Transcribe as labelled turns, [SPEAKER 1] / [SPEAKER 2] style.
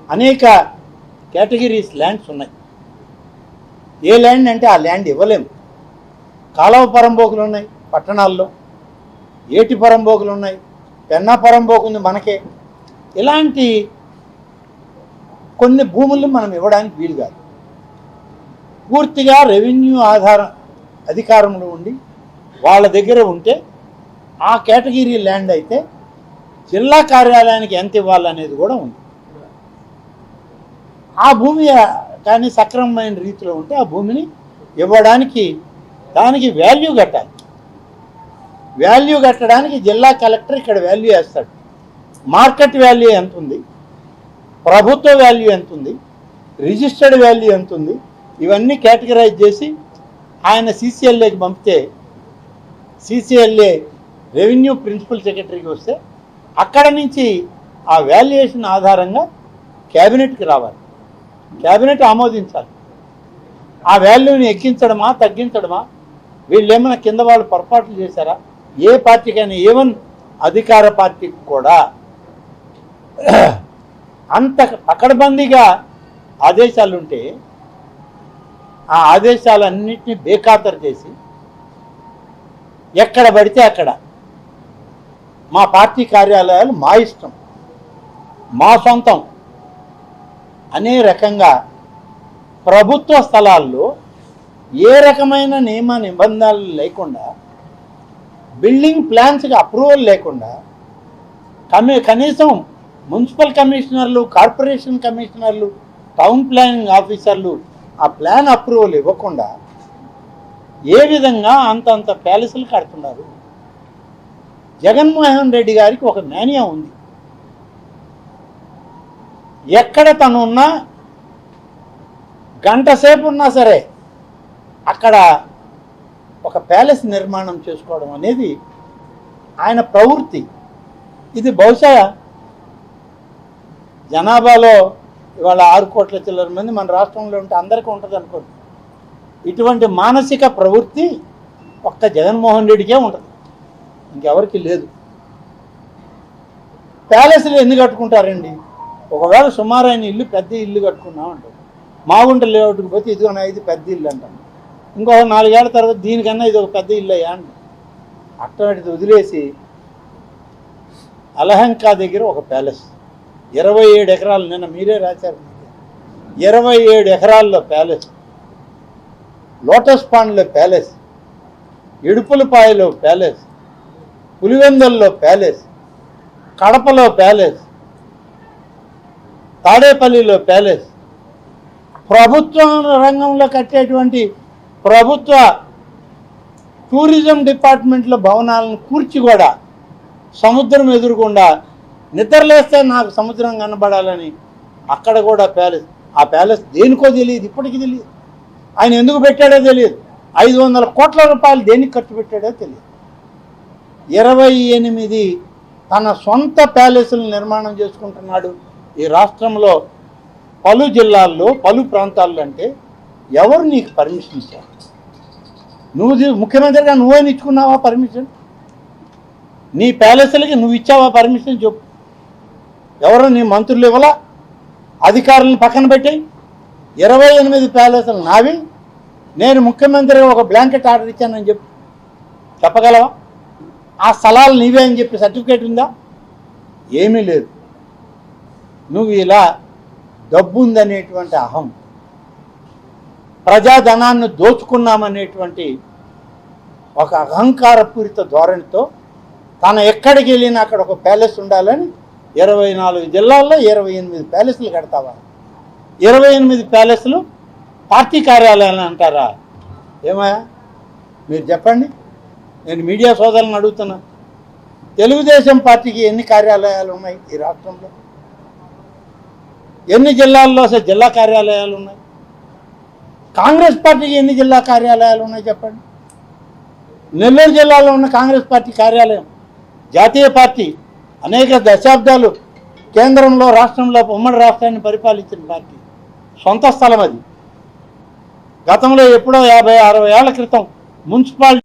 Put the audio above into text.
[SPEAKER 1] అనేక categories lands ఉన్నాయి. ఏ land అంటే ఆ ల్యాండ్ ఇవ్వలేము. కాలువ పరంబోకులు ఉన్నాయి పట్టణాల్లో, ఏటి పరంబోకులు ఉన్నాయి, పెన్నా పరంబోకు ఉంది మనకే. ఇలాంటి కొన్ని భూములను మనం ఇవ్వడానికి వీలు కాదు. పూర్తిగా రెవెన్యూ అధికారంలో ఉండి వాళ్ళ దగ్గర ఉంటే ఆ కేటగిరీ ల్యాండ్ అయితే జిల్లా కార్యాలయానికి ఎంత ఇవ్వాలనేది కూడా ఉంది. ఆ భూమి కానీ సక్రమమైన రీతిలో ఉంటే ఆ భూమిని ఇవ్వడానికి దానికి వాల్యూ కట్టాలి. వాల్యూ కట్టడానికి జిల్లా కలెక్టర్ ఇక్కడ వాల్యూ వేస్తాడు. మార్కెట్ వాల్యూ ఎంత ఉంది, ప్రభుత్వ వాల్యూ ఎంత ఉంది, రిజిస్టర్డ్ వాల్యూ ఎంత ఉంది, ఇవన్నీ కేటగరైజ్ చేసి ఆయన సీసీఎల్ఏకి పంపితే సీసీఎల్ఏ రెవెన్యూ ప్రిన్సిపల్ సెక్రటరీకి వస్తే అక్కడ నుంచి ఆ వాల్యుయేషన్ ఆధారంగా క్యాబినెట్కి రావాలి. క్యాబినెట్ ఆమోదించాలి. ఆ వాల్యూని ఎక్కించడమా తగ్గించడమా, వీళ్ళు ఏమైనా కింద వాళ్ళు పొరపాట్లు చేశారా, ఏ పార్టీకైనా ఈవెన్ అధికార పార్టీకి కూడా అంత పకడ్బందీగా ఆదేశాలుంటే ఆ ఆదేశాలన్నింటినీ బేఖాతరు చేసి ఎక్కడ పడితే అక్కడ మా పార్టీ కార్యాలయాలు మా ఇష్టం, మా సొంతం అనే రకంగా ప్రభుత్వ స్థలాల్లో ఏ రకమైన నియమ నిబంధనలు లేకుండా, బిల్డింగ్ ప్లాన్స్కి అప్రూవల్ లేకుండా, కనీసం మున్సిపల్ కమిషనర్లు, కార్పొరేషన్ కమిషనర్లు, టౌన్ ప్లానింగ్ ఆఫీసర్లు ఆ ప్లాన్ అప్రూవల్ ఇవ్వకుండా ఏ విధంగా అంతంత ప్యాలెస్లు కడుతున్నారు. జగన్మోహన్ రెడ్డి గారికి ఒక మేనియా ఉంది. ఎక్కడ తను ఉన్నా గంట సేపు ఉన్నా సరే అక్కడ ఒక ప్యాలెస్ నిర్మాణం చేసుకోవడం అనేది ఆయన ప్రవృత్తి. ఇది బహుశా జనాభాలో ఇవాళ 6 కోట్ల చిల్లర మంది మన రాష్ట్రంలో ఉంటే అందరికీ ఉంటుంది అనుకోండి. ఇటువంటి మానసిక ప్రవృత్తి ఒక్క జగన్మోహన్ రెడ్డికే ఉంటుంది, ఇంకెవరికి లేదు. ప్యాలెస్లు ఎందుకు కట్టుకుంటారండి? ఒకవేళ సుమారైన ఇల్లు పెద్ద ఇల్లు కట్టుకున్నామంటారు. మాగుంట లేఅవుట్కి పోతే ఇదిగోనా ఇది పెద్ద ఇల్లు అంటాం. ఇంకొక 4 ఏళ్ల తర్వాత దీనికన్నా ఇది ఒక పెద్ద ఇల్లు అయ్యా అంట. అట్లాంటిది వదిలేసి అలహంకా దగ్గర ఒక ప్యాలెస్ 27 ఎకరాలు, నిన్న మీరే రాశారు, 27 ఎకరాల్లో ప్యాలెస్, లోటస్ పాండ్లో ప్యాలెస్, ఇడుపులపాయలో ప్యాలెస్, పులివెందుల్లో ప్యాలెస్, కడపలో ప్యాలెస్, తాడేపల్లిలో ప్యాలెస్, ప్రభుత్వ రంగంలో కట్టేటువంటి ప్రభుత్వ టూరిజం డిపార్ట్మెంట్లో భవనాలను కూర్చి కూడా సముద్రం ఎదురుకుండా నిద్రలేస్తే నాకు సముద్రం కనబడాలని అక్కడ కూడా ప్యాలెస్. ఆ ప్యాలెస్ దేనికో తెలియదు, ఇప్పటికీ తెలియదు. ఆయన ఎందుకు పెట్టాడో తెలియదు. 500 కోట్ల రూపాయలు దేనికి ఖర్చు పెట్టాడో తెలియదు. 28 తన సొంత ప్యాలెస్లు నిర్మాణం చేసుకుంటున్నాడు ఈ రాష్ట్రంలో పలు జిల్లాల్లో పలు ప్రాంతాల్లో. అంటే ఎవరు నీకు పర్మిషన్ ఇచ్చారు? నువ్వు ముఖ్యమంత్రిగా నువ్వే ఇచ్చుకున్నావా పర్మిషన్? నీ ప్యాలెస్లకి నువ్వు ఇచ్చావా పర్మిషన్ చెప్పు. ఎవరు నీ మంత్రులు ఇవ్వాలా? అధికారులను పక్కన పెట్టాయి. 28 ప్యాలెస్లు నావి, నేను ముఖ్యమంత్రిగా ఒక బ్లాంకెట్ ఆర్డర్ ఇచ్చానని చెప్పు, చెప్పగలవా? ఆ స్థలాలు నీవే అని చెప్పి సర్టిఫికేట్ ఉందా? ఏమీ లేదు. నువ్వు ఇలా డబ్బు ఉందనేటువంటి అహం, ప్రజాధనాన్ని దోచుకున్నామనేటువంటి ఒక అహంకారపూరిత ధోరణితో తను ఎక్కడికి వెళ్ళినా అక్కడ ఒక ప్యాలెస్ ఉండాలని 24 జిల్లాల్లో 28 ప్యాలెస్లు కడతావా? 28 ప్యాలెస్లు పార్టీ కార్యాలయాలు అంటారా? ఏమయ్యా మీరు చెప్పండి. నేను మీడియా సోదరులను అడుగుతున్నా, తెలుగుదేశం పార్టీకి ఎన్ని కార్యాలయాలు ఉన్నాయి ఈ రాష్ట్రంలో? ఎన్ని జిల్లాల్లో అసలు జిల్లా కార్యాలయాలు ఉన్నాయి? కాంగ్రెస్ పార్టీకి ఎన్ని జిల్లా కార్యాలయాలు ఉన్నాయి చెప్పండి. నెల్లూరు జిల్లాలో ఉన్న కాంగ్రెస్ పార్టీ కార్యాలయం, జాతీయ పార్టీ, అనేక దశాబ్దాలు కేంద్రంలో రాష్ట్రంలో ఉమ్మడి రాష్ట్రాన్ని పరిపాలించిన పార్టీ, సొంత స్థలం అది. గతంలో ఎప్పుడో 50-60 ఏళ్ల క్రితం మున్సిపాలిటీ